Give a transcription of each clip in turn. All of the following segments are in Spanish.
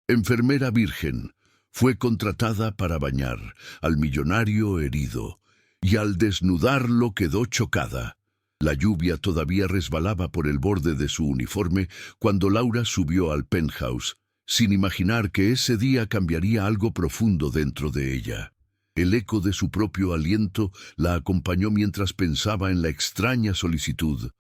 enfermera virgen, fue contratada para bañar al millonario herido, y al desnudarlo quedó chocada. La lluvia todavía resbalaba por el borde de su uniforme cuando Laura subió al penthouse, sin imaginar que ese día cambiaría algo profundo dentro de ella. El eco de su propio aliento la acompañó mientras pensaba en la extraña solicitud.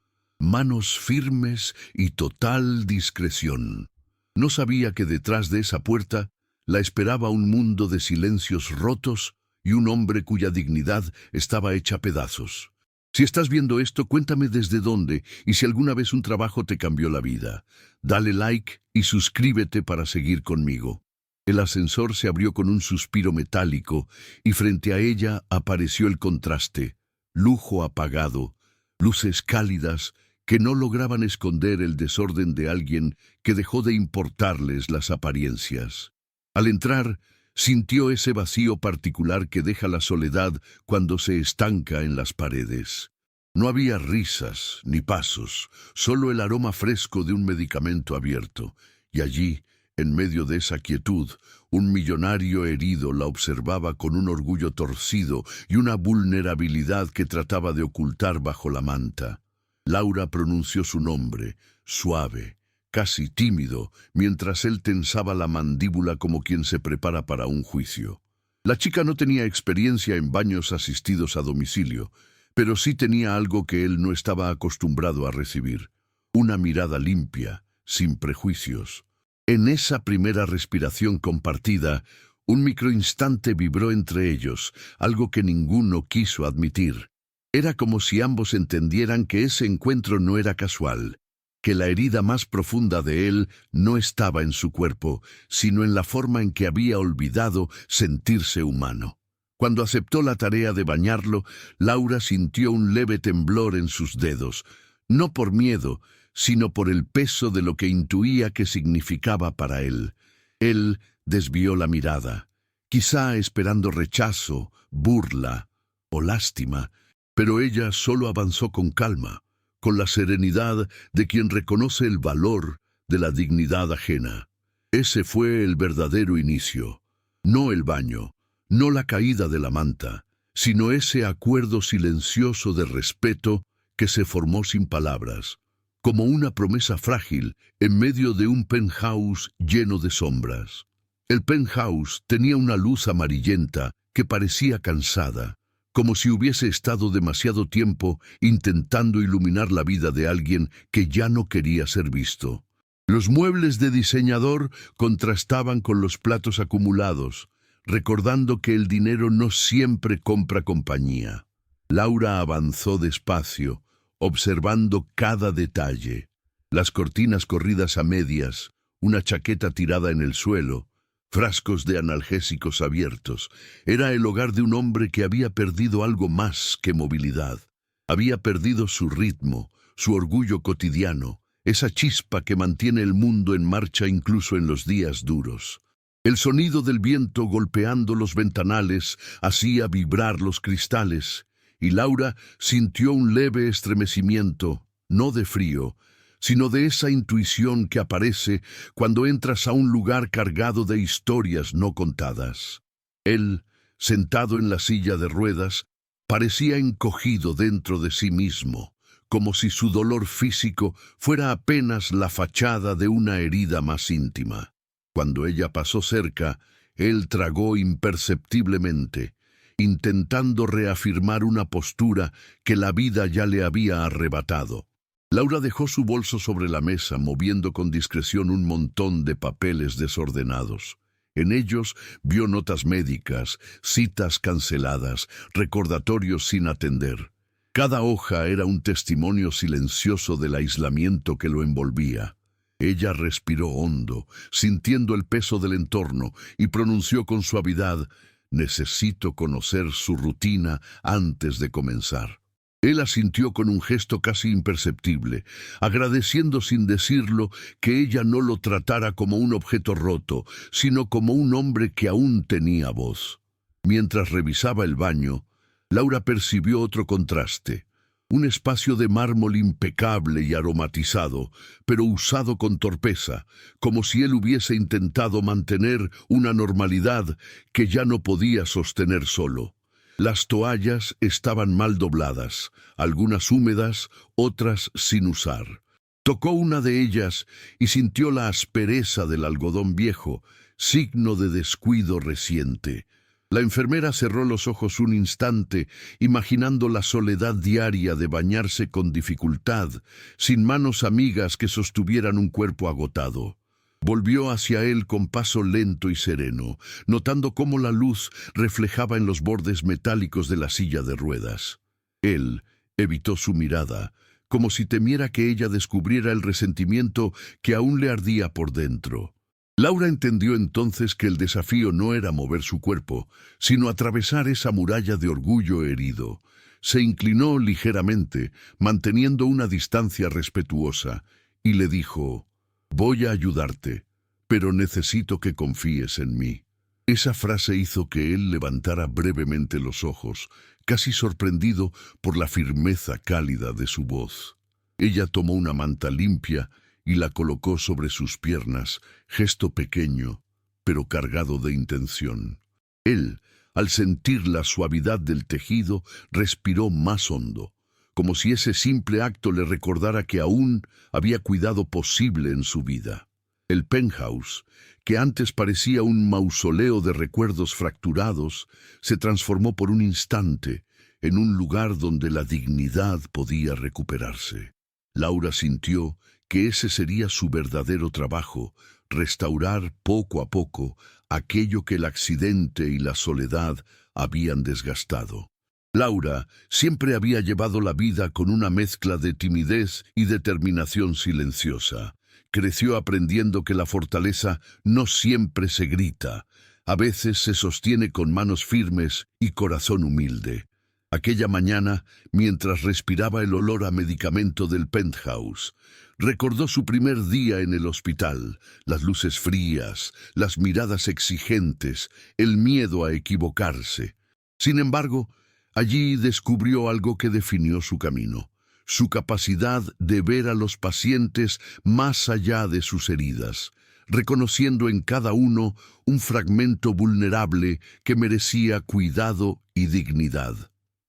Manos firmes y total discreción. No sabía que detrás de esa puerta la esperaba un mundo de silencios rotos y un hombre cuya dignidad estaba hecha pedazos. Si estás viendo esto, cuéntame desde dónde y si alguna vez un trabajo te cambió la vida. Dale like y suscríbete para seguir conmigo. El ascensor se abrió con un suspiro metálico y frente a ella apareció el contraste. Lujo apagado, luces cálidas que no lograban esconder el desorden de alguien que dejó de importarles las apariencias. Al entrar, sintió ese vacío particular que deja la soledad cuando se estanca en las paredes. No había risas ni pasos, solo el aroma fresco de un medicamento abierto. Y allí, en medio de esa quietud, un millonario herido la observaba con un orgullo torcido y una vulnerabilidad que trataba de ocultar bajo la manta. Laura pronunció su nombre, suave, casi tímido, mientras él tensaba la mandíbula como quien se prepara para un juicio. La chica no tenía experiencia en baños asistidos a domicilio, pero sí tenía algo que él no estaba acostumbrado a recibir: una mirada limpia, sin prejuicios. En esa primera respiración compartida, un microinstante vibró entre ellos, algo que ninguno quiso admitir. Era como si ambos entendieran que ese encuentro no era casual, que la herida más profunda de él no estaba en su cuerpo, sino en la forma en que había olvidado sentirse humano. Cuando aceptó la tarea de bañarlo, Laura sintió un leve temblor en sus dedos, no por miedo, sino por el peso de lo que intuía que significaba para él. Él desvió la mirada, quizá esperando rechazo, burla o lástima, pero ella solo avanzó con calma, con la serenidad de quien reconoce el valor de la dignidad ajena. Ese fue el verdadero inicio, no el baño, no la caída de la manta, sino ese acuerdo silencioso de respeto que se formó sin palabras, como una promesa frágil en medio de un penthouse lleno de sombras. El penthouse tenía una luz amarillenta que parecía cansada, como si hubiese estado demasiado tiempo intentando iluminar la vida de alguien que ya no quería ser visto. Los muebles de diseñador contrastaban con los platos acumulados, recordando que el dinero no siempre compra compañía. Laura avanzó despacio, observando cada detalle. Las cortinas corridas a medias, una chaqueta tirada en el suelo, frascos de analgésicos abiertos. Era el hogar de un hombre que había perdido algo más que movilidad. Había perdido su ritmo, su orgullo cotidiano, esa chispa que mantiene el mundo en marcha incluso en los días duros. El sonido del viento golpeando los ventanales hacía vibrar los cristales, y Laura sintió un leve estremecimiento, no de frío, sino de esa intuición que aparece cuando entras a un lugar cargado de historias no contadas. Él, sentado en la silla de ruedas, parecía encogido dentro de sí mismo, como si su dolor físico fuera apenas la fachada de una herida más íntima. Cuando ella pasó cerca, él tragó imperceptiblemente, intentando reafirmar una postura que la vida ya le había arrebatado. Laura dejó su bolso sobre la mesa, moviendo con discreción un montón de papeles desordenados. En ellos vio notas médicas, citas canceladas, recordatorios sin atender. Cada hoja era un testimonio silencioso del aislamiento que lo envolvía. Ella respiró hondo, sintiendo el peso del entorno, y pronunció con suavidad: «Necesito conocer su rutina antes de comenzar». Él asintió con un gesto casi imperceptible, agradeciendo sin decirlo que ella no lo tratara como un objeto roto, sino como un hombre que aún tenía voz. Mientras revisaba el baño, Laura percibió otro contraste, Un espacio de mármol impecable y aromatizado, pero usado con torpeza, como si él hubiese intentado mantener una normalidad que ya no podía sostener solo. Las toallas estaban mal dobladas, algunas húmedas, otras sin usar. Tocó una de ellas y sintió la aspereza del algodón viejo, signo de descuido reciente. La enfermera cerró los ojos un instante, imaginando la soledad diaria de bañarse con dificultad, sin manos amigas que sostuvieran un cuerpo agotado. Volvió hacia él con paso lento y sereno, notando cómo la luz reflejaba en los bordes metálicos de la silla de ruedas. Él evitó su mirada, como si temiera que ella descubriera el resentimiento que aún le ardía por dentro. Laura entendió entonces que el desafío no era mover su cuerpo, sino atravesar esa muralla de orgullo herido. Se inclinó ligeramente, manteniendo una distancia respetuosa, y le dijo: «Voy a ayudarte, pero necesito que confíes en mí». Esa frase hizo que él levantara brevemente los ojos, casi sorprendido por la firmeza cálida de su voz. Ella tomó una manta limpia y la colocó sobre sus piernas, gesto pequeño, pero cargado de intención. Él, al sentir la suavidad del tejido, respiró más hondo, como si ese simple acto le recordara que aún había cuidado posible en su vida. El penthouse, que antes parecía un mausoleo de recuerdos fracturados, se transformó por un instante en un lugar donde la dignidad podía recuperarse. Laura sintió que ese sería su verdadero trabajo, restaurar poco a poco aquello que el accidente y la soledad habían desgastado. Laura siempre había llevado la vida con una mezcla de timidez y determinación silenciosa. Creció aprendiendo que la fortaleza no siempre se grita, a veces se sostiene con manos firmes y corazón humilde. Aquella mañana, mientras respiraba el olor a medicamento del penthouse, recordó su primer día en el hospital, las luces frías, las miradas exigentes, el miedo a equivocarse. Sin embargo, allí descubrió algo que definió su camino: su capacidad de ver a los pacientes más allá de sus heridas, reconociendo en cada uno un fragmento vulnerable que merecía cuidado y dignidad.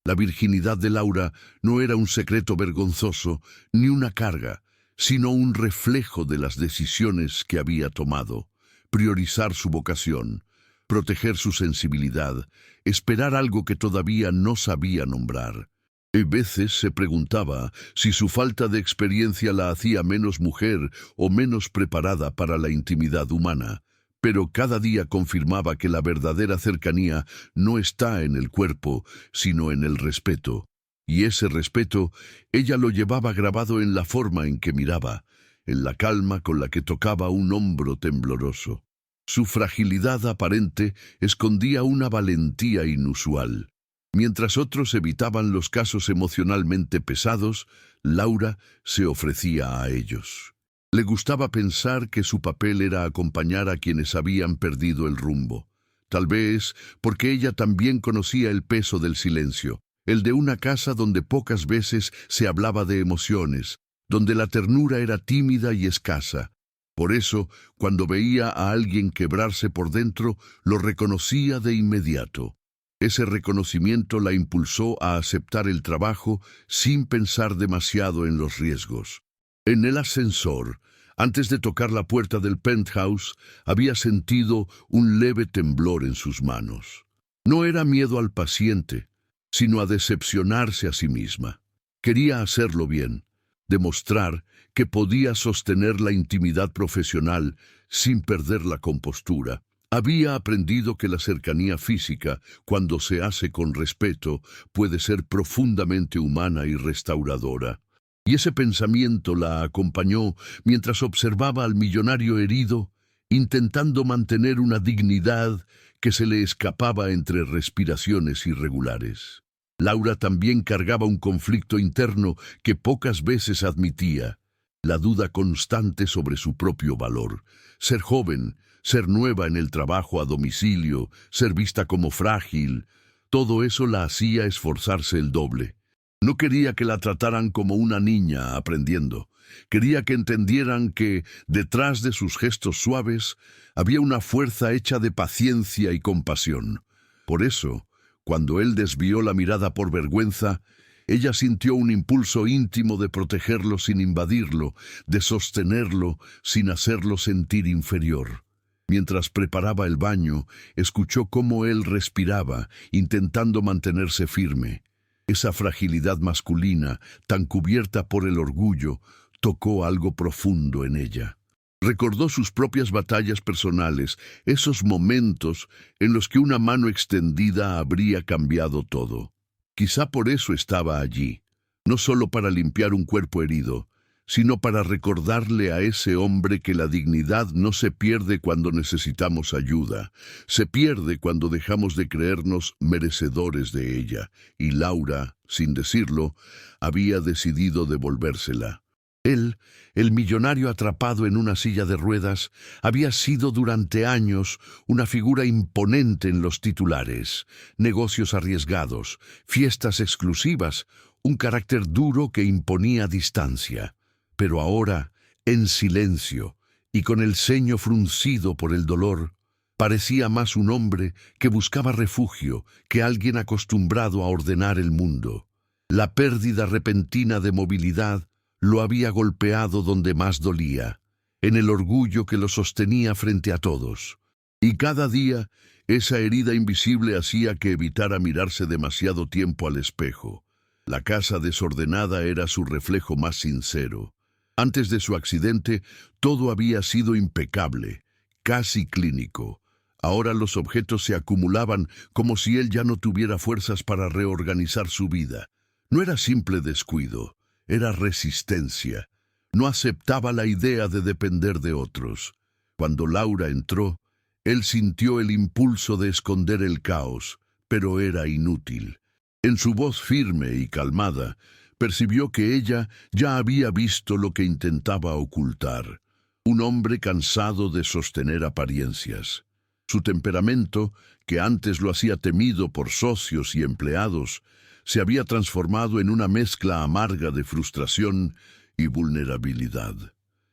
La virginidad de Laura no era un secreto vergonzoso ni una carga, sino un reflejo de las decisiones que había tomado: priorizar su vocación, proteger su sensibilidad, esperar algo que todavía no sabía nombrar. A veces se preguntaba si su falta de experiencia la hacía menos mujer o menos preparada para la intimidad humana, pero cada día confirmaba que la verdadera cercanía no está en el cuerpo, sino en el respeto. Y ese respeto ella lo llevaba grabado en la forma en que miraba, en la calma con la que tocaba un hombro tembloroso. Su fragilidad aparente escondía una valentía inusual. Mientras otros evitaban los casos emocionalmente pesados, Laura se ofrecía a ellos. Le gustaba pensar que su papel era acompañar a quienes habían perdido el rumbo. Tal vez porque ella también conocía el peso del silencio, el de una casa donde pocas veces se hablaba de emociones, donde la ternura era tímida y escasa. Por eso, cuando veía a alguien quebrarse por dentro, lo reconocía de inmediato. Ese reconocimiento la impulsó a aceptar el trabajo sin pensar demasiado en los riesgos. En el ascensor, antes de tocar la puerta del penthouse, había sentido un leve temblor en sus manos. No era miedo al paciente, sino a decepcionarse a sí misma. Quería hacerlo bien, demostrar que podía sostener la intimidad profesional sin perder la compostura. Había aprendido que la cercanía física, cuando se hace con respeto, puede ser profundamente humana y restauradora. Y ese pensamiento la acompañó mientras observaba al millonario herido, intentando mantener una dignidad que se le escapaba entre respiraciones irregulares. Laura también cargaba un conflicto interno que pocas veces admitía: la duda constante sobre su propio valor. Ser joven, ser nueva en el trabajo a domicilio, ser vista como frágil, todo eso la hacía esforzarse el doble. No quería que la trataran como una niña aprendiendo. Quería que entendieran que, detrás de sus gestos suaves, había una fuerza hecha de paciencia y compasión. Por eso, cuando él desvió la mirada por vergüenza, ella sintió un impulso íntimo de protegerlo sin invadirlo, de sostenerlo sin hacerlo sentir inferior. Mientras preparaba el baño, escuchó cómo él respiraba, intentando mantenerse firme. Esa fragilidad masculina, tan cubierta por el orgullo, tocó algo profundo en ella. Recordó sus propias batallas personales, esos momentos en los que una mano extendida habría cambiado todo. Quizá por eso estaba allí, no solo para limpiar un cuerpo herido, sino para recordarle a ese hombre que la dignidad no se pierde cuando necesitamos ayuda, se pierde cuando dejamos de creernos merecedores de ella, y Laura, sin decirlo, había decidido devolvérsela. Él, el millonario atrapado en una silla de ruedas, había sido durante años una figura imponente en los titulares, negocios arriesgados, fiestas exclusivas, un carácter duro que imponía distancia. Pero ahora, en silencio y con el ceño fruncido por el dolor, parecía más un hombre que buscaba refugio que alguien acostumbrado a ordenar el mundo. La pérdida repentina de movilidad lo había golpeado donde más dolía, en el orgullo que lo sostenía frente a todos. Y cada día, esa herida invisible hacía que evitara mirarse demasiado tiempo al espejo. La casa desordenada era su reflejo más sincero. Antes de su accidente, todo había sido impecable, casi clínico. Ahora los objetos se acumulaban como si él ya no tuviera fuerzas para reorganizar su vida. No era simple descuido, era resistencia. No aceptaba la idea de depender de otros. Cuando Laura entró, él sintió el impulso de esconder el caos, pero era inútil. En su voz firme y calmada, percibió que ella ya había visto lo que intentaba ocultar, un hombre cansado de sostener apariencias. Su temperamento, que antes lo hacía temido por socios y empleados, se había transformado en una mezcla amarga de frustración y vulnerabilidad.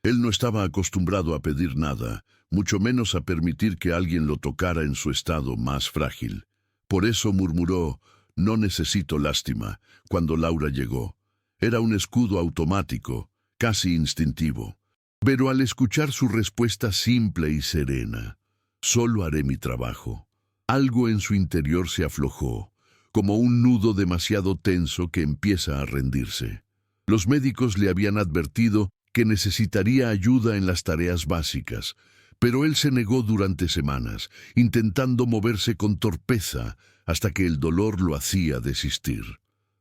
Él no estaba acostumbrado a pedir nada, mucho menos a permitir que alguien lo tocara en su estado más frágil. Por eso murmuró: «No necesito lástima», cuando Laura llegó. Era un escudo automático, casi instintivo. Pero al escuchar su respuesta simple y serena, «Solo haré mi trabajo», algo en su interior se aflojó, como un nudo demasiado tenso que empieza a rendirse. Los médicos le habían advertido que necesitaría ayuda en las tareas básicas, pero él se negó durante semanas, intentando moverse con torpeza hasta que el dolor lo hacía desistir.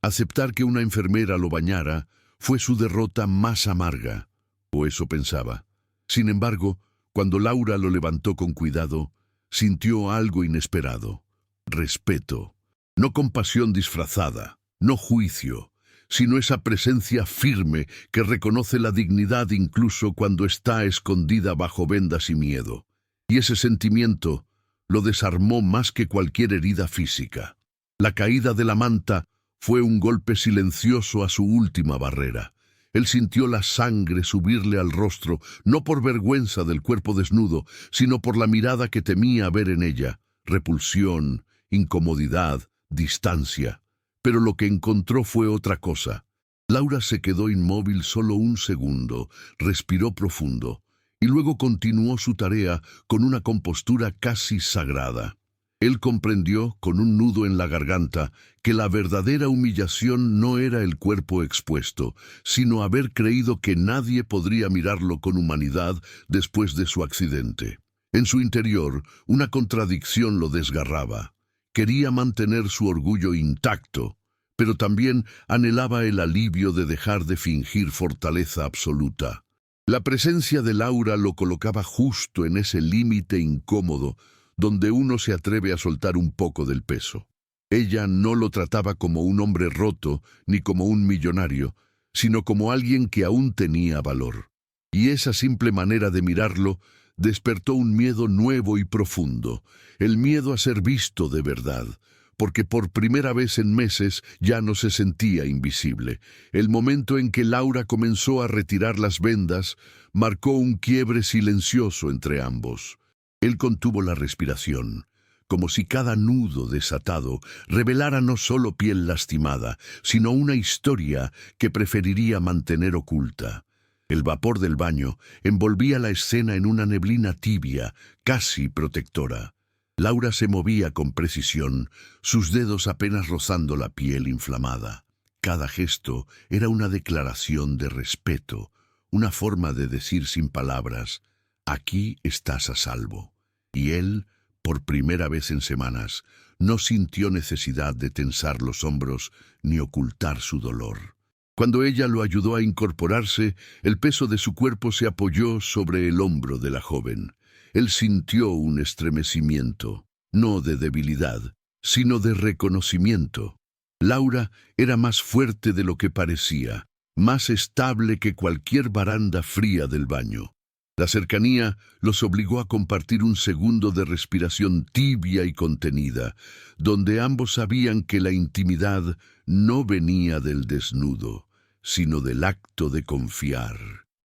Aceptar que una enfermera lo bañara fue su derrota más amarga, o eso pensaba. Sin embargo, cuando Laura lo levantó con cuidado, sintió algo inesperado: respeto. No compasión disfrazada, no juicio, sino esa presencia firme que reconoce la dignidad incluso cuando está escondida bajo vendas y miedo. Y ese sentimiento lo desarmó más que cualquier herida física. La caída de la manta fue un golpe silencioso a su última barrera. Él sintió la sangre subirle al rostro, no por vergüenza del cuerpo desnudo, sino por la mirada que temía ver en ella: repulsión, incomodidad, distancia. Pero lo que encontró fue otra cosa. Laura se quedó inmóvil solo un segundo, respiró profundo, y luego continuó su tarea con una compostura casi sagrada. Él comprendió, con un nudo en la garganta, que la verdadera humillación no era el cuerpo expuesto, sino haber creído que nadie podría mirarlo con humanidad después de su accidente. En su interior, una contradicción lo desgarraba. Quería mantener su orgullo intacto, pero también anhelaba el alivio de dejar de fingir fortaleza absoluta. La presencia de Laura lo colocaba justo en ese límite incómodo donde uno se atreve a soltar un poco del peso. Ella no lo trataba como un hombre roto ni como un millonario, sino como alguien que aún tenía valor. Y esa simple manera de mirarlo despertó un miedo nuevo y profundo, el miedo a ser visto de verdad, porque por primera vez en meses ya no se sentía invisible. El momento en que Laura comenzó a retirar las vendas marcó un quiebre silencioso entre ambos. Él contuvo la respiración, como si cada nudo desatado revelara no solo piel lastimada, sino una historia que preferiría mantener oculta. El vapor del baño envolvía la escena en una neblina tibia, casi protectora. Laura se movía con precisión, sus dedos apenas rozando la piel inflamada. Cada gesto era una declaración de respeto, una forma de decir sin palabras: aquí estás a salvo. Y él, por primera vez en semanas, no sintió necesidad de tensar los hombros ni ocultar su dolor. Cuando ella lo ayudó a incorporarse, el peso de su cuerpo se apoyó sobre el hombro de la joven. Él sintió un estremecimiento, no de debilidad, sino de reconocimiento. Laura era más fuerte de lo que parecía, más estable que cualquier baranda fría del baño. La cercanía los obligó a compartir un segundo de respiración tibia y contenida, donde ambos sabían que la intimidad no venía del desnudo, sino del acto de confiar.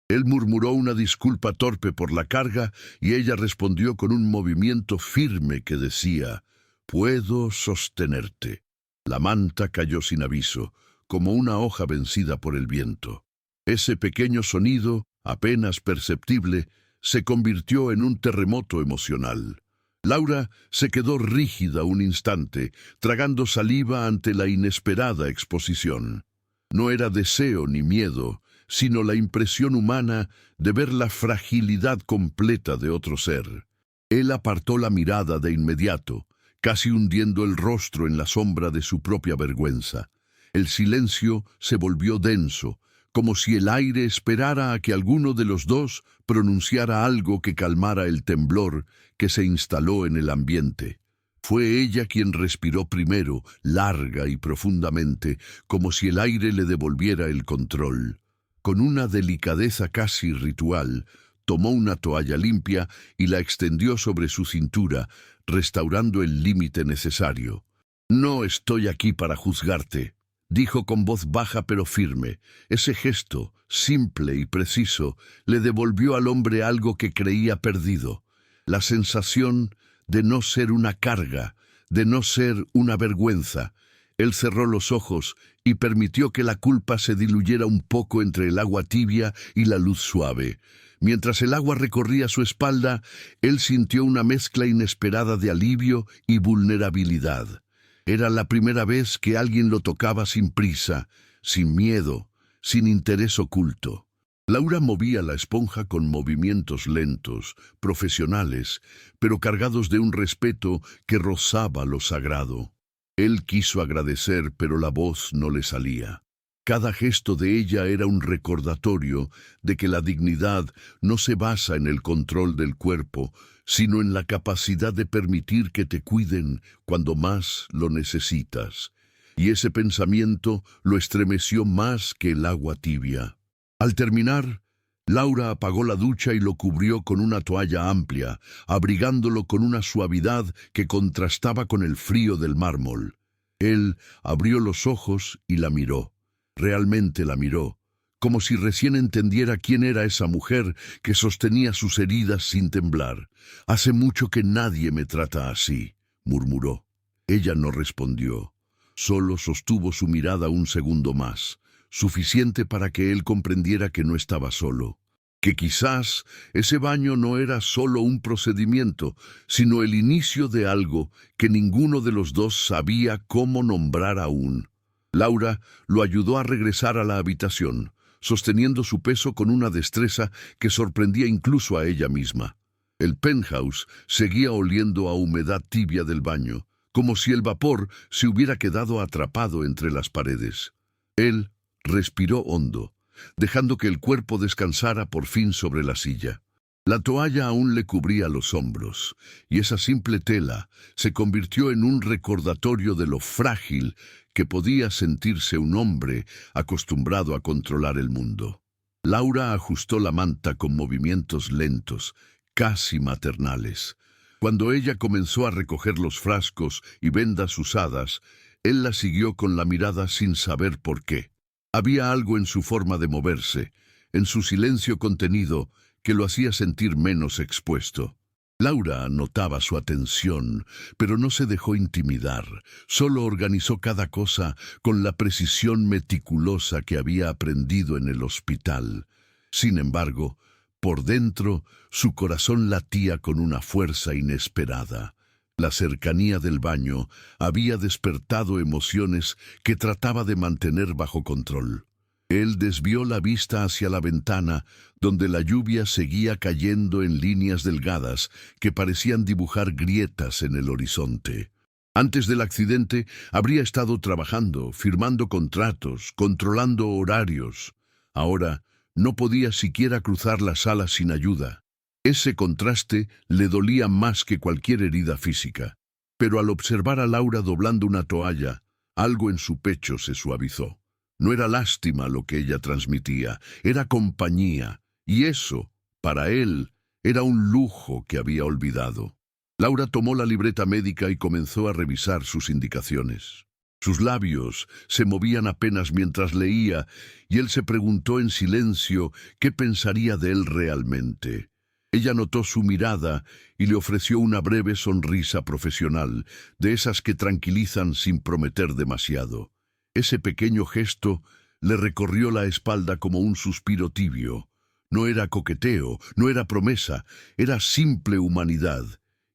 Él murmuró una disculpa torpe por la carga y ella respondió con un movimiento firme que decía: «Puedo sostenerte». La manta cayó sin aviso, como una hoja vencida por el viento. Ese pequeño sonido, apenas perceptible, se convirtió en un terremoto emocional. Laura se quedó rígida un instante, tragando saliva ante la inesperada exposición. No era deseo ni miedo, sino la impresión humana de ver la fragilidad completa de otro ser. Él apartó la mirada de inmediato, casi hundiendo el rostro en la sombra de su propia vergüenza. El silencio se volvió denso, como si el aire esperara a que alguno de los dos pronunciara algo que calmara el temblor que se instaló en el ambiente. Fue ella quien respiró primero, larga y profundamente, como si el aire le devolviera el control. Con una delicadeza casi ritual, tomó una toalla limpia y la extendió sobre su cintura, restaurando el límite necesario. «No estoy aquí para juzgarte», dijo con voz baja pero firme. Ese gesto, simple y preciso, le devolvió al hombre algo que creía perdido: la sensación de no ser una carga, de no ser una vergüenza. Él cerró los ojos y permitió que la culpa se diluyera un poco entre el agua tibia y la luz suave. Mientras el agua recorría su espalda, él sintió una mezcla inesperada de alivio y vulnerabilidad. Era la primera vez que alguien lo tocaba sin prisa, sin miedo, sin interés oculto. Laura movía la esponja con movimientos lentos, profesionales, pero cargados de un respeto que rozaba lo sagrado. Él quiso agradecer, pero la voz no le salía. Cada gesto de ella era un recordatorio de que la dignidad no se basa en el control del cuerpo, sino en la capacidad de permitir que te cuiden cuando más lo necesitas. Y ese pensamiento lo estremeció más que el agua tibia. Al terminar, Laura apagó la ducha y lo cubrió con una toalla amplia, abrigándolo con una suavidad que contrastaba con el frío del mármol. Él abrió los ojos y la miró. Realmente la miró, como si recién entendiera quién era esa mujer que sostenía sus heridas sin temblar. «Hace mucho que nadie me trata así», murmuró. Ella no respondió, solo sostuvo su mirada un segundo más, suficiente para que él comprendiera que no estaba solo, que quizás ese baño no era solo un procedimiento, sino el inicio de algo que ninguno de los dos sabía cómo nombrar aún. Laura lo ayudó a regresar a la habitación, sosteniendo su peso con una destreza que sorprendía incluso a ella misma. El penthouse seguía oliendo a humedad tibia del baño, como si el vapor se hubiera quedado atrapado entre las paredes. Él respiró hondo, dejando que el cuerpo descansara por fin sobre la silla. La toalla aún le cubría los hombros, y esa simple tela se convirtió en un recordatorio de lo frágil que podía sentirse un hombre acostumbrado a controlar el mundo. Laura ajustó la manta con movimientos lentos, casi maternales. Cuando ella comenzó a recoger los frascos y vendas usadas, él la siguió con la mirada sin saber por qué. Había algo en su forma de moverse, en su silencio contenido, que lo hacía sentir menos expuesto. Laura notaba su atención, pero no se dejó intimidar. Solo organizó cada cosa con la precisión meticulosa que había aprendido en el hospital. Sin embargo, por dentro, su corazón latía con una fuerza inesperada. La cercanía del baño había despertado emociones que trataba de mantener bajo control. Él desvió la vista hacia la ventana, donde la lluvia seguía cayendo en líneas delgadas que parecían dibujar grietas en el horizonte. Antes del accidente, habría estado trabajando, firmando contratos, controlando horarios. Ahora, no podía siquiera cruzar la sala sin ayuda. Ese contraste le dolía más que cualquier herida física. Pero al observar a Laura doblando una toalla, algo en su pecho se suavizó. No era lástima lo que ella transmitía, era compañía, y eso, para él, era un lujo que había olvidado. Laura tomó la libreta médica y comenzó a revisar sus indicaciones. Sus labios se movían apenas mientras leía, y él se preguntó en silencio qué pensaría de él realmente. Ella notó su mirada y le ofreció una breve sonrisa profesional, de esas que tranquilizan sin prometer demasiado. Ese pequeño gesto le recorrió la espalda como un suspiro tibio. No era coqueteo, no era promesa, era simple humanidad.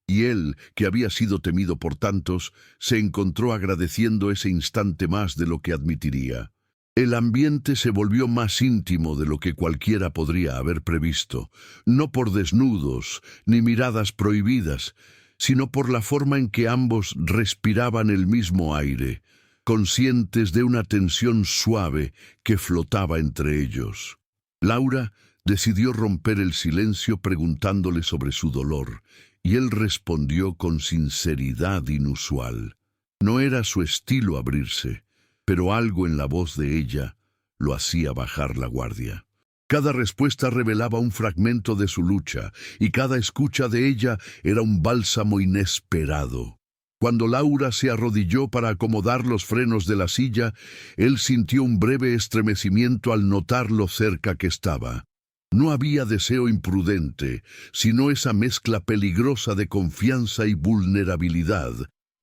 Y él, que había sido temido por tantos, se encontró agradeciendo ese instante más de lo que admitiría. El ambiente se volvió más íntimo de lo que cualquiera podría haber previsto, no por desnudos ni miradas prohibidas, sino por la forma en que ambos respiraban el mismo aire, conscientes de una tensión suave que flotaba entre ellos. Laura decidió romper el silencio preguntándole sobre su dolor, y él respondió con sinceridad inusual. No era su estilo abrirse, pero algo en la voz de ella lo hacía bajar la guardia. Cada respuesta revelaba un fragmento de su lucha, y cada escucha de ella era un bálsamo inesperado. Cuando Laura se arrodilló para acomodar los frenos de la silla, él sintió un breve estremecimiento al notar lo cerca que estaba. No había deseo imprudente, sino esa mezcla peligrosa de confianza y vulnerabilidad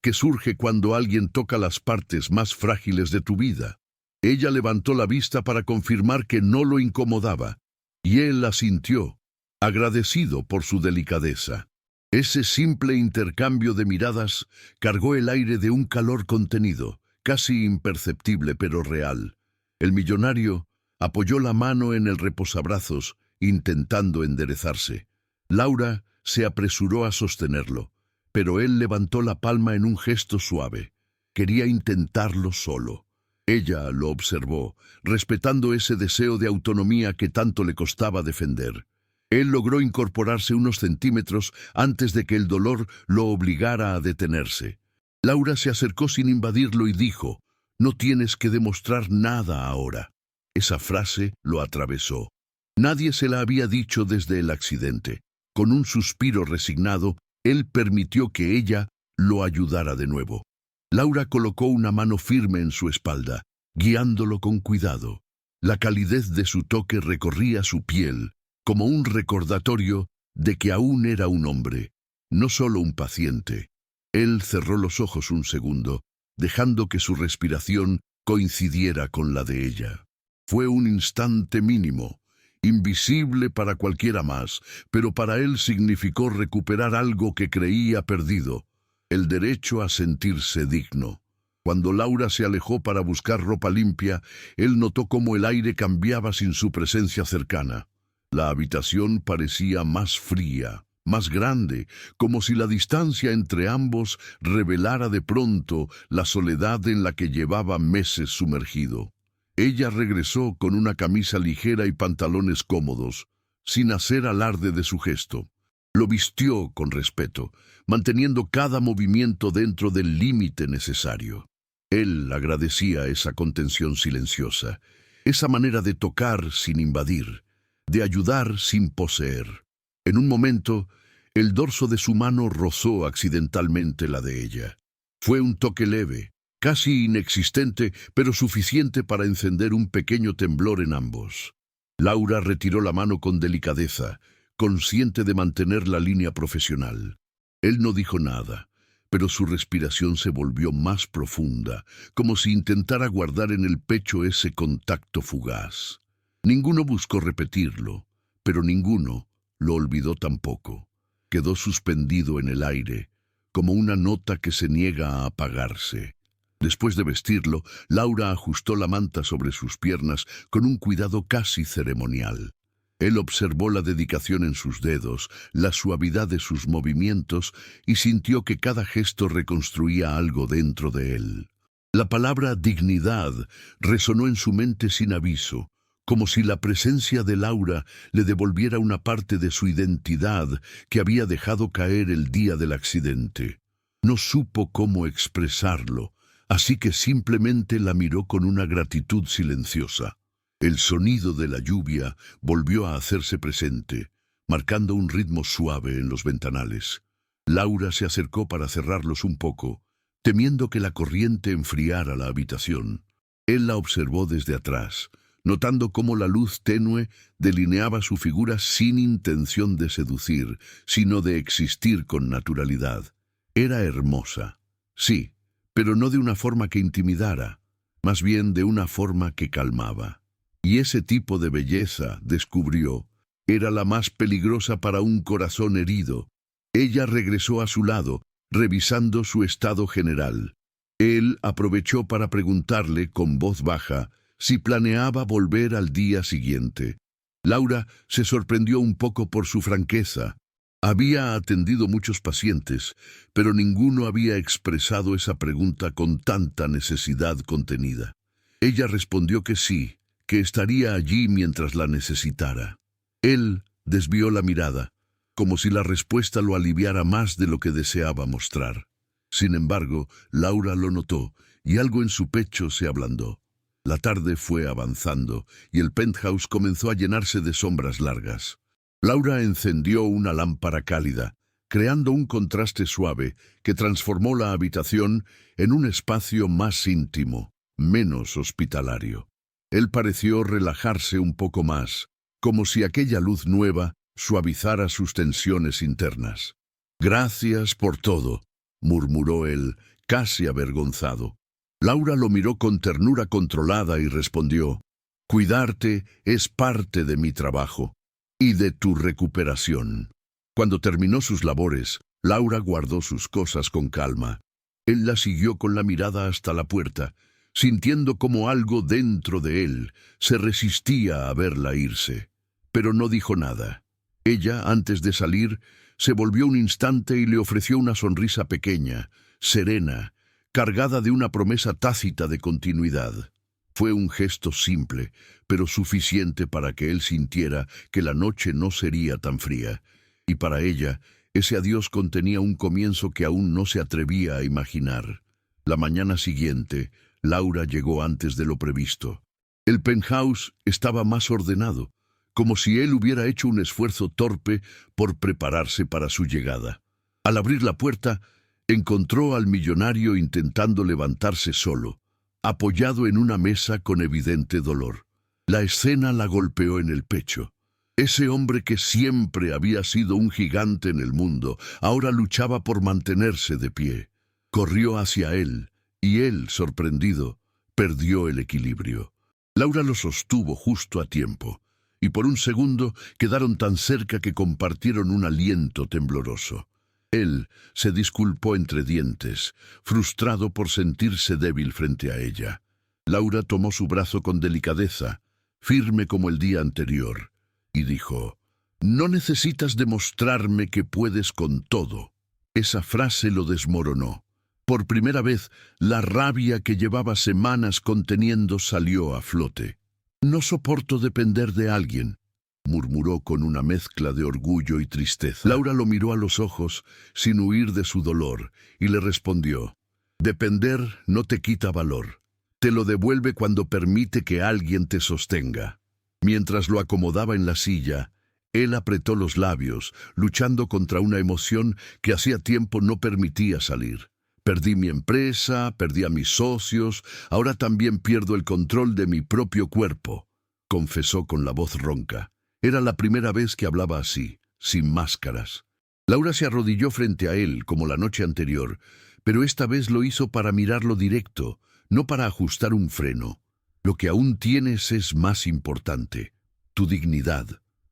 que surge cuando alguien toca las partes más frágiles de tu vida. Ella levantó la vista para confirmar que no lo incomodaba, y él asintió, agradecido por su delicadeza. Ese simple intercambio de miradas cargó el aire de un calor contenido, casi imperceptible pero real. El millonario apoyó la mano en el reposabrazos, intentando enderezarse. Laura se apresuró a sostenerlo, pero él levantó la palma en un gesto suave. Quería intentarlo solo. Ella lo observó, respetando ese deseo de autonomía que tanto le costaba defender. Él logró incorporarse unos centímetros antes de que el dolor lo obligara a detenerse. Laura se acercó sin invadirlo y dijo, «No tienes que demostrar nada ahora». Esa frase lo atravesó. Nadie se la había dicho desde el accidente. Con un suspiro resignado, él permitió que ella lo ayudara de nuevo. Laura colocó una mano firme en su espalda, guiándolo con cuidado. La calidez de su toque recorría su piel, como un recordatorio de que aún era un hombre, no solo un paciente. Él cerró los ojos un segundo, dejando que su respiración coincidiera con la de ella. Fue un instante mínimo, invisible para cualquiera más, pero para él significó recuperar algo que creía perdido, el derecho a sentirse digno. Cuando Laura se alejó para buscar ropa limpia, él notó cómo el aire cambiaba sin su presencia cercana. La habitación parecía más fría, más grande, como si la distancia entre ambos revelara de pronto la soledad en la que llevaba meses sumergido. Ella regresó con una camisa ligera y pantalones cómodos, sin hacer alarde de su gesto. Lo vistió con respeto, manteniendo cada movimiento dentro del límite necesario. Él agradecía esa contención silenciosa, esa manera de tocar sin invadir, de ayudar sin poseer. En un momento, El dorso de su mano rozó accidentalmente la de ella. Fue un toque leve, casi inexistente, pero suficiente para encender un pequeño temblor en ambos. Laura retiró la mano con delicadeza, consciente de mantener la línea profesional. Él no dijo nada, pero su respiración se volvió más profunda, como si intentara guardar en el pecho ese contacto fugaz. Ninguno buscó repetirlo, pero ninguno lo olvidó tampoco. Quedó suspendido en el aire, como una nota que se niega a apagarse. Después de vestirlo, Laura ajustó la manta sobre sus piernas con un cuidado casi ceremonial. Él observó la dedicación en sus dedos, la suavidad de sus movimientos y sintió que cada gesto reconstruía algo dentro de él. La palabra dignidad resonó en su mente sin aviso, como si la presencia de Laura le devolviera una parte de su identidad que había dejado caer el día del accidente. No supo cómo expresarlo, así que simplemente la miró con una gratitud silenciosa. El sonido de la lluvia volvió a hacerse presente, marcando un ritmo suave en los ventanales. Laura se acercó para cerrarlos un poco, temiendo que la corriente enfriara la habitación. Él la observó desde atrás, notando cómo la luz tenue delineaba su figura sin intención de seducir, sino de existir con naturalidad. Era hermosa, sí, pero no de una forma que intimidara, más bien de una forma que calmaba. Y ese tipo de belleza, descubrió, era la más peligrosa para un corazón herido. Ella regresó a su lado, revisando su estado general. Él aprovechó para preguntarle con voz baja si planeaba volver al día siguiente. Laura se sorprendió un poco por su franqueza. Había atendido muchos pacientes, pero ninguno había expresado esa pregunta con tanta necesidad contenida. Ella respondió que sí, que estaría allí mientras la necesitara. Él desvió la mirada, como si la respuesta lo aliviara más de lo que deseaba mostrar. Sin embargo, Laura lo notó, y algo en su pecho se ablandó. La tarde fue avanzando, y el penthouse comenzó a llenarse de sombras largas. Laura encendió una lámpara cálida, creando un contraste suave que transformó la habitación en un espacio más íntimo, menos hospitalario. Él pareció relajarse un poco más, como si aquella luz nueva suavizara sus tensiones internas. «Gracias por todo», murmuró él, casi avergonzado. Laura lo miró con ternura controlada y respondió: «Cuidarte es parte de mi trabajo y de tu recuperación». Cuando terminó sus labores, Laura guardó sus cosas con calma. Él la siguió con la mirada hasta la puerta, sintiendo como algo dentro de él se resistía a verla irse. Pero no dijo nada. Ella, antes de salir, se volvió un instante y le ofreció una sonrisa pequeña, serena, cargada de una promesa tácita de continuidad. Fue un gesto simple, pero suficiente para que él sintiera que la noche no sería tan fría, y para ella, ese adiós contenía un comienzo que aún no se atrevía a imaginar. La mañana siguiente, Laura llegó antes de lo previsto. El penthouse estaba más ordenado, como si él hubiera hecho un esfuerzo torpe por prepararse para su llegada. Al abrir la puerta, encontró al millonario intentando levantarse solo, apoyado en una mesa con evidente dolor. La escena la golpeó en el pecho. Ese hombre que siempre había sido un gigante en el mundo, ahora luchaba por mantenerse de pie. Corrió hacia él, y él, sorprendido, perdió el equilibrio. Laura lo sostuvo justo a tiempo, y por un segundo quedaron tan cerca que compartieron un aliento tembloroso. Él se disculpó entre dientes, frustrado por sentirse débil frente a ella. Laura tomó su brazo con delicadeza, firme como el día anterior, y dijo: «No necesitas demostrarme que puedes con todo». Esa frase lo desmoronó. Por primera vez, la rabia que llevaba semanas conteniendo salió a flote. «No soporto depender de alguien», murmuró con una mezcla de orgullo y tristeza. Laura lo miró a los ojos, sin huir de su dolor, y le respondió: «Depender no te quita valor. Te lo devuelve cuando permite que alguien te sostenga». Mientras lo acomodaba en la silla, Él apretó los labios, luchando contra una emoción que hacía tiempo no permitía salir. Perdí mi empresa, perdí a mis socios, ahora también pierdo el control de mi propio cuerpo, confesó con la voz ronca. Era la primera vez que hablaba así, sin máscaras. Laura se arrodilló frente a él, como la noche anterior, pero esta vez lo hizo para mirarlo directo, no para ajustar un freno. Lo que aún tienes es más importante, tu dignidad,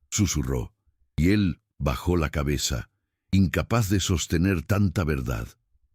susurró, y él bajó la cabeza, incapaz de sostener tanta verdad.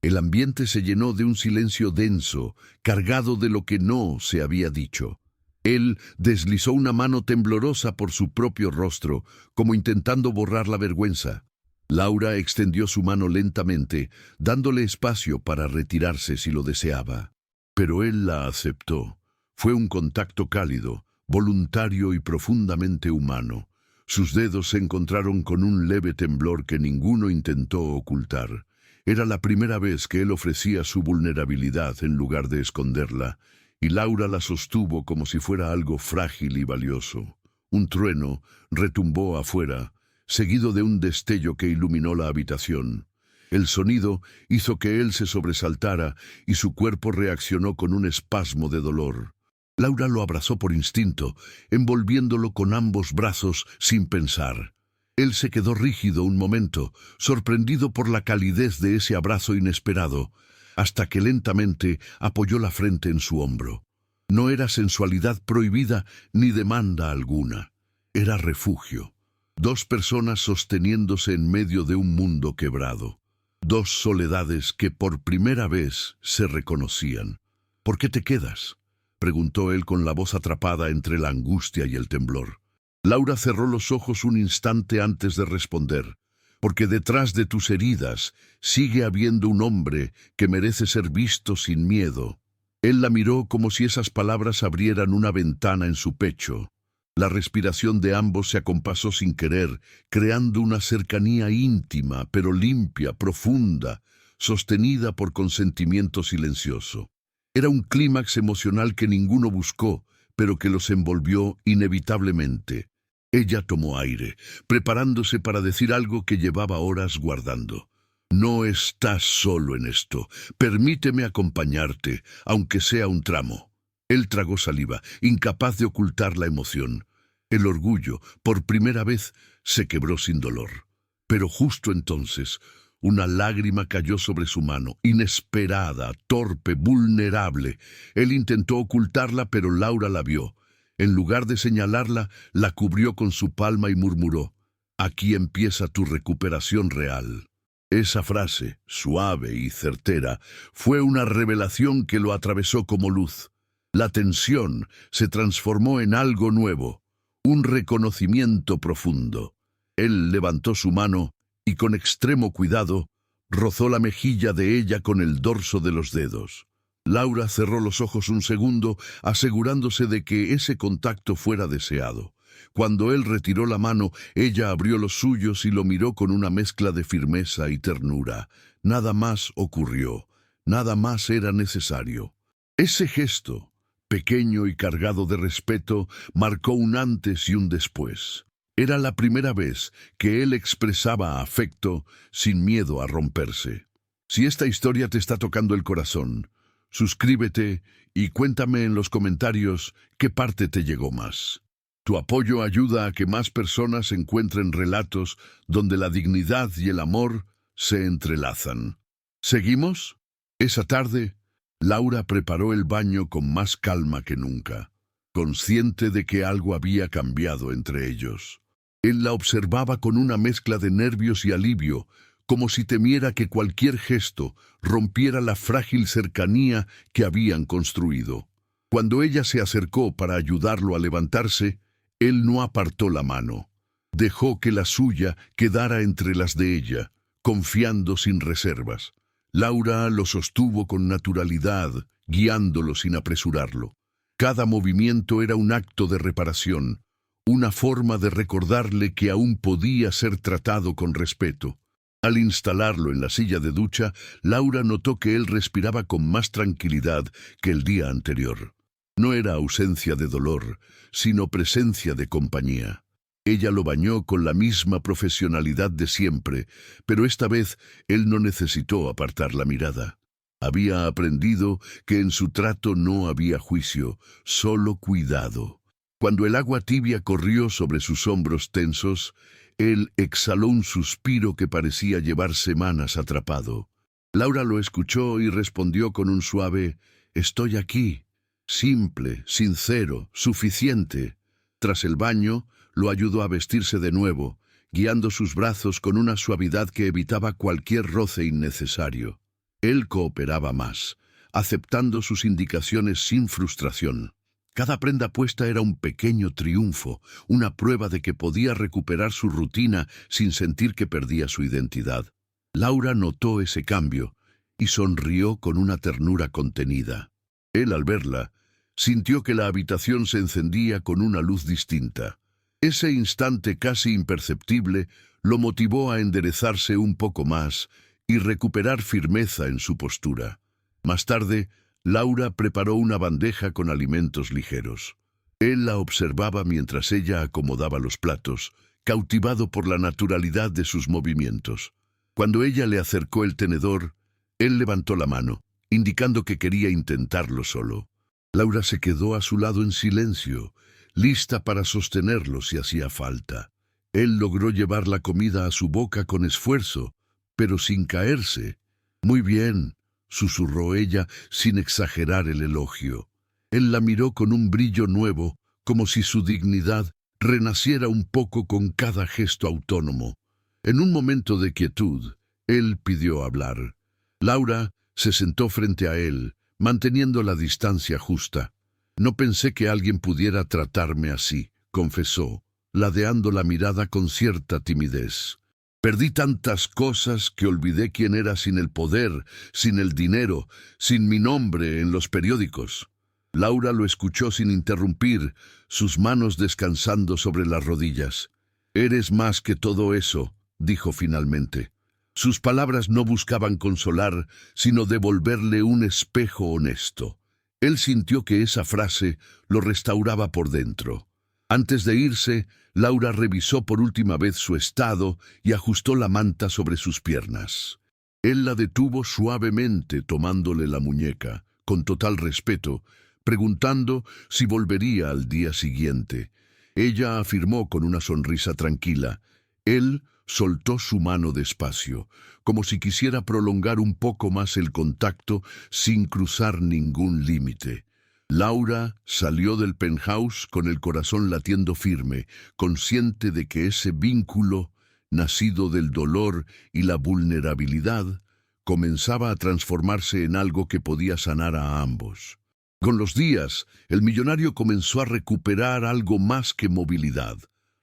El ambiente se llenó de un silencio denso, cargado de lo que no se había dicho. Él deslizó una mano temblorosa por su propio rostro, como intentando borrar la vergüenza. Laura extendió su mano lentamente, dándole espacio para retirarse si lo deseaba. Pero él la aceptó. Fue un contacto cálido, voluntario y profundamente humano. Sus dedos se encontraron con un leve temblor que ninguno intentó ocultar. Era la primera vez que él ofrecía su vulnerabilidad en lugar de esconderla, y Laura la sostuvo como si fuera algo frágil y valioso. Un trueno retumbó afuera, seguido de un destello que iluminó la habitación. El sonido hizo que él se sobresaltara y su cuerpo reaccionó con un espasmo de dolor. Laura lo abrazó por instinto, envolviéndolo con ambos brazos sin pensar. Él se quedó rígido un momento, sorprendido por la calidez de ese abrazo inesperado, hasta que lentamente apoyó la frente en su hombro. No era sensualidad prohibida ni demanda alguna. Era refugio. Dos personas sosteniéndose en medio de un mundo quebrado. Dos soledades que por primera vez se reconocían. ¿Por qué te quedas?, preguntó él con la voz atrapada entre la angustia y el temblor. Laura cerró los ojos un instante antes de responder. Porque detrás de tus heridas sigue habiendo un hombre que merece ser visto sin miedo. Él la miró como si esas palabras abrieran una ventana en su pecho. La respiración de ambos se acompasó sin querer, creando una cercanía íntima, pero limpia, profunda, sostenida por consentimiento silencioso. Era un clímax emocional que ninguno buscó, pero que los envolvió inevitablemente. Ella tomó aire, preparándose para decir algo que llevaba horas guardando. No estás solo en esto. Permíteme acompañarte, aunque sea un tramo. Él tragó saliva, incapaz de ocultar la emoción. El orgullo, por primera vez, se quebró sin dolor. Pero justo entonces, una lágrima cayó sobre su mano, inesperada, torpe, vulnerable. Él intentó ocultarla, pero Laura la vio. En lugar de señalarla, la cubrió con su palma y murmuró: «Aquí empieza tu recuperación real». Esa frase, suave y certera, fue una revelación que lo atravesó como luz. La tensión se transformó en algo nuevo, un reconocimiento profundo. Él levantó su mano y con extremo cuidado rozó la mejilla de ella con el dorso de los dedos. Laura cerró los ojos un segundo, asegurándose de que ese contacto fuera deseado. Cuando él retiró la mano, ella abrió los suyos y lo miró con una mezcla de firmeza y ternura. Nada más ocurrió, nada más era necesario. Ese gesto, pequeño y cargado de respeto, marcó un antes y un después. Era la primera vez que él expresaba afecto sin miedo a romperse. Si esta historia te está tocando el corazón, suscríbete y cuéntame en los comentarios qué parte te llegó más. Tu apoyo ayuda a que más personas encuentren relatos donde la dignidad y el amor se entrelazan. ¿Seguimos? Esa tarde, Laura preparó el baño con más calma que nunca, consciente de que algo había cambiado entre ellos. Él la observaba con una mezcla de nervios y alivio, como si temiera que cualquier gesto rompiera la frágil cercanía que habían construido. Cuando ella se acercó para ayudarlo a levantarse, él no apartó la mano. Dejó que la suya quedara entre las de ella, confiando sin reservas. Laura lo sostuvo con naturalidad, guiándolo sin apresurarlo. Cada movimiento era un acto de reparación, una forma de recordarle que aún podía ser tratado con respeto. Al instalarlo en la silla de ducha, Laura notó que él respiraba con más tranquilidad que el día anterior. No era ausencia de dolor, sino presencia de compañía. Ella lo bañó con la misma profesionalidad de siempre, pero esta vez él no necesitó apartar la mirada. Había aprendido que en su trato no había juicio, solo cuidado. Cuando el agua tibia corrió sobre sus hombros tensos, él exhaló un suspiro que parecía llevar semanas atrapado. Laura lo escuchó y respondió con un suave «Estoy aquí». Simple, sincero, suficiente. Tras el baño, lo ayudó a vestirse de nuevo, guiando sus brazos con una suavidad que evitaba cualquier roce innecesario. Él cooperaba más, aceptando sus indicaciones sin frustración. Cada prenda puesta era un pequeño triunfo, una prueba de que podía recuperar su rutina sin sentir que perdía su identidad. Laura notó ese cambio y sonrió con una ternura contenida. Él, al verla, sintió que la habitación se encendía con una luz distinta. Ese instante casi imperceptible lo motivó a enderezarse un poco más y recuperar firmeza en su postura. Más tarde, Laura preparó una bandeja con alimentos ligeros. Él la observaba mientras ella acomodaba los platos, cautivado por la naturalidad de sus movimientos. Cuando ella le acercó el tenedor, él levantó la mano, indicando que quería intentarlo solo. Laura se quedó a su lado en silencio, lista para sostenerlo si hacía falta. Él logró llevar la comida a su boca con esfuerzo, pero sin caerse. «Muy bien», susurró ella sin exagerar el elogio. Él la miró con un brillo nuevo, como si su dignidad renaciera un poco con cada gesto autónomo. En un momento de quietud, él pidió hablar. Laura se sentó frente a él, manteniendo la distancia justa. «No pensé que alguien pudiera tratarme así», confesó, ladeando la mirada con cierta timidez. «Perdí tantas cosas que olvidé quién era sin el poder, sin el dinero, sin mi nombre en los periódicos». Laura lo escuchó sin interrumpir, sus manos descansando sobre las rodillas. «Eres más que todo eso», dijo finalmente. Sus palabras no buscaban consolar, sino devolverle un espejo honesto. Él sintió que esa frase lo restauraba por dentro. Antes de irse, Laura revisó por última vez su estado y ajustó la manta sobre sus piernas. Él la detuvo suavemente, tomándole la muñeca, con total respeto, preguntando si volvería al día siguiente. Ella afirmó con una sonrisa tranquila. Él soltó su mano despacio, como si quisiera prolongar un poco más el contacto sin cruzar ningún límite. Laura salió del penthouse con el corazón latiendo firme, consciente de que ese vínculo, nacido del dolor y la vulnerabilidad, comenzaba a transformarse en algo que podía sanar a ambos. Con los días, el millonario comenzó a recuperar algo más que movilidad.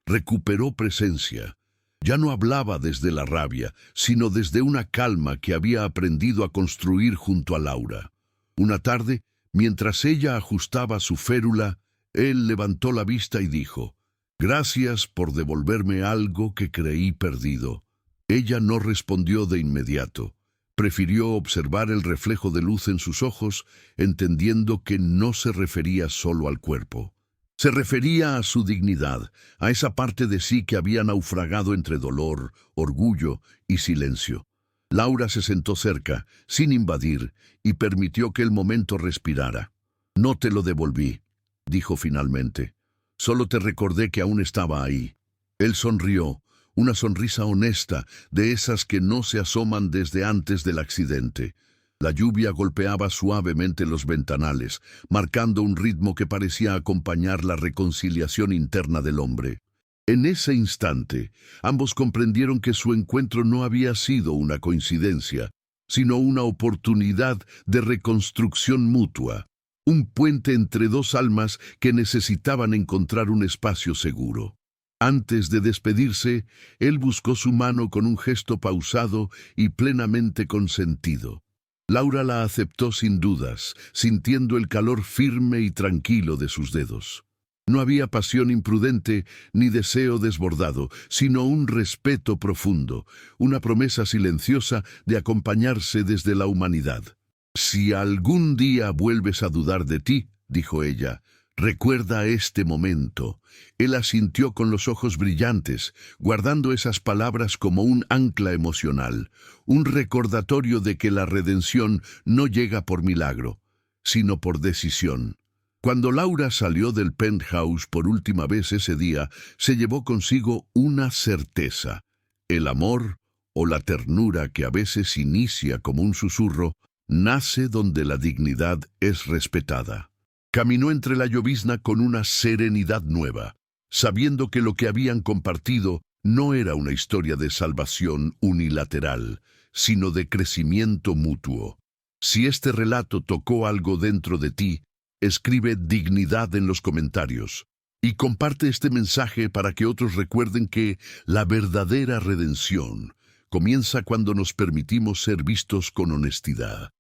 Recuperó presencia. Ya no hablaba desde la rabia, sino desde una calma que había aprendido a construir junto a Laura. Una tarde, mientras ella ajustaba su férula, él levantó la vista y dijo: «Gracias por devolverme algo que creí perdido». Ella no respondió de inmediato. Prefirió observar el reflejo de luz en sus ojos, entendiendo que no se refería solo al cuerpo. Se refería a su dignidad, a esa parte de sí que había naufragado entre dolor, orgullo y silencio. Laura se sentó cerca, sin invadir, y permitió que el momento respirara. «No te lo devolví», dijo finalmente. «Solo te recordé que aún estaba ahí». Él sonrió, una sonrisa honesta, de esas que no se asoman desde antes del accidente. La lluvia golpeaba suavemente los ventanales, marcando un ritmo que parecía acompañar la reconciliación interna del hombre. En ese instante, ambos comprendieron que su encuentro no había sido una coincidencia, sino una oportunidad de reconstrucción mutua, un puente entre dos almas que necesitaban encontrar un espacio seguro. Antes de despedirse, él buscó su mano con un gesto pausado y plenamente consentido. Laura la aceptó sin dudas, sintiendo el calor firme y tranquilo de sus dedos. No había pasión imprudente ni deseo desbordado, sino un respeto profundo, una promesa silenciosa de acompañarse desde la humanidad. «Si algún día vuelves a dudar de ti», dijo ella, Recuerda este momento. Él asintió con los ojos brillantes, guardando esas palabras como un ancla emocional, un recordatorio de que la redención no llega por milagro, sino por decisión. Cuando Laura salió del penthouse por última vez ese día, se llevó consigo una certeza. El amor, o la ternura que a veces inicia como un susurro, nace donde la dignidad es respetada. Caminó entre la llovizna con una serenidad nueva, sabiendo que lo que habían compartido no era una historia de salvación unilateral, sino de crecimiento mutuo. Si este relato tocó algo dentro de ti, escribe dignidad en los comentarios y comparte este mensaje para que otros recuerden que la verdadera redención comienza cuando nos permitimos ser vistos con honestidad.